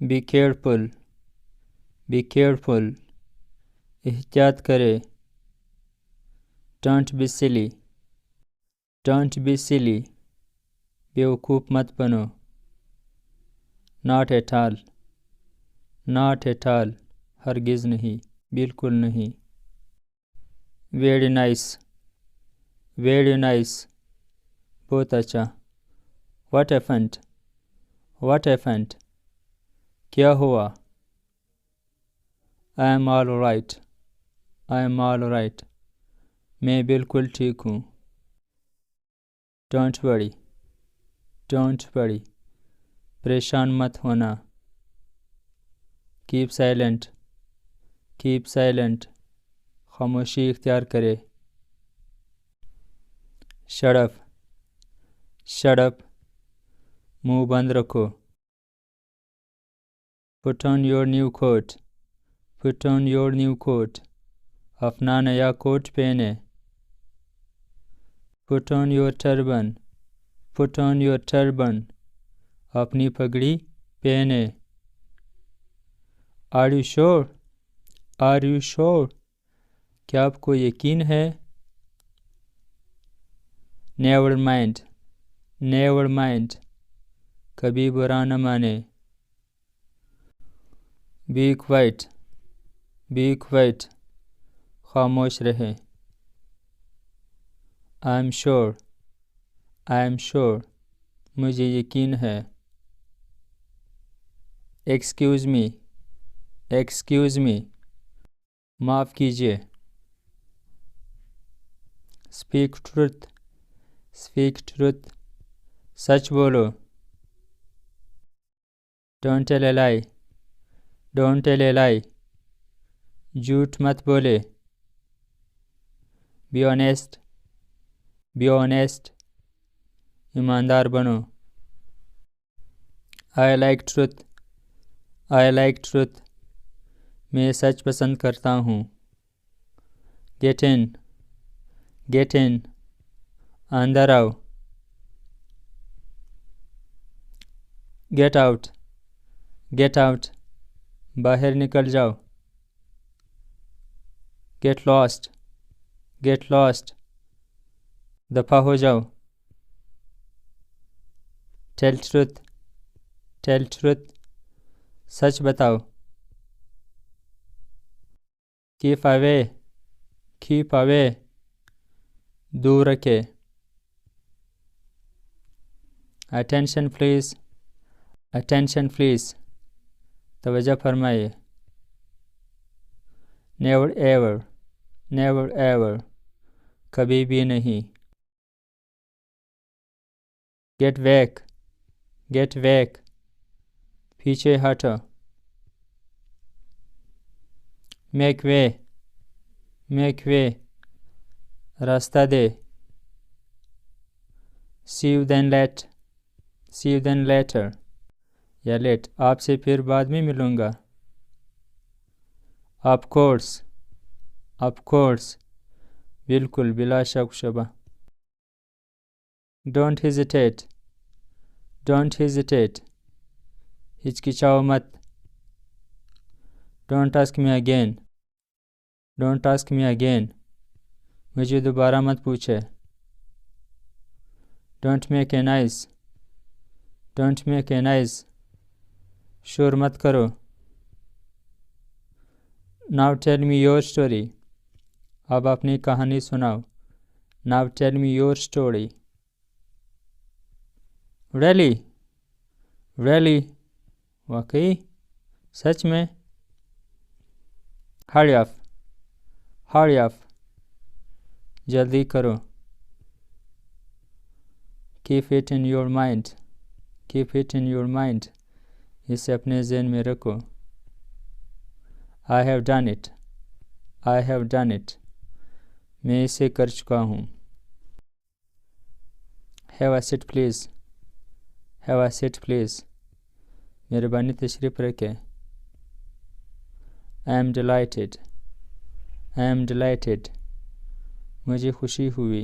Be careful, be careful, एहतियात करे। Don't be silly, don't be silly, बेवकूफ़ मत बनो। Not at all, not at all, हरगिज़ नहीं, बिल्कुल नहीं। वेरी नाइस, वेरी नाइस, बहुत अच्छा। व्हाट हैपेंड, व्हाट हैपेंड, क्या हुआ। I am all right, I am all right, मैं बिल्कुल ठीक हूँ। डोंट वरी, डोंट वरी, परेशान मत होना। कीप साइलेंट, कीप साइलेंट, खामोशी इख्तियार करे। शट अप, शट अप, मुंह बंद रखो। Put on your new coat, put on your new coat, अपना नया कोट पहने। Put on your turban, put on your turban, अपनी पगड़ी पहने। Are you sure, are you sure, क्या आपको यकीन है। नेवर माइंड, नेवर माइंड, कभी बुरा न माने। बी क्वाइट, बी क्वाइट, खामोश रहे। I am sure, I am sure, मुझे यकीन है। एक्सक्यूज़ मी, एक्सक्यूज़ मी, माफ़ कीजिए। स्पीक ट्रुथ, स्पीक ट्रुथ, सच बोलो। Don't tell a lie, don't tell a lie, झूठ मत बोले। बी ऑनेस्ट, बी ऑनेस्ट, ईमानदार बनो। I like truth, I like truth, मैं सच पसंद करता हूँ। गेट इन, गेट इन, अंदर आओ। गेट आउट, गेट आउट, बाहर निकल जाओ। गेट लॉस्ट, गेट लॉस्ट, दफा हो जाओ। टेल ट्रुथ, टेल ट्रुथ, सच बताओ। कीप अवे, कीप अवे, दूर रखे। अटेंशन प्लीज़, अटेंशन प्लीज़, तवज्जो फरमाइए। नेवर एवर, नेवर एवर, कभी भी नहीं। गेट बैक, गेट बैक, पीछे हटो। मेक वे, मेक वे, रास्ता दे। See you then late, see you then later, या लेट, आपसे फिर बाद में मिलूँगा। ऑफ कोर्स, ऑफ कोर्स, बिल्कुल, बिला शक शुबा। डोंट हेजिटेट, डोंट हेजिटेट, हिचकिचाओ मत। Don't ask me again, don't ask me again, मुझे दोबारा मत पूछे। Don't make a noise, don't make a noise, शोर मत करो। Now tell me your story, अब अपनी कहानी सुनाओ। Now tell me your story. Really, really, वाकई, सच में। हरी अप, हरी अप, जल्दी करो। Keep it in your mind, keep it in your mind, इसे अपने ज़हन में रखो। I have done it, I have done it, मैं इसे कर चुका हूँ। Have a seat please, have a seat please, मेहरबानी तशरीफ़ रखें। I am delighted, I am delighted, मुझे खुशी हुई।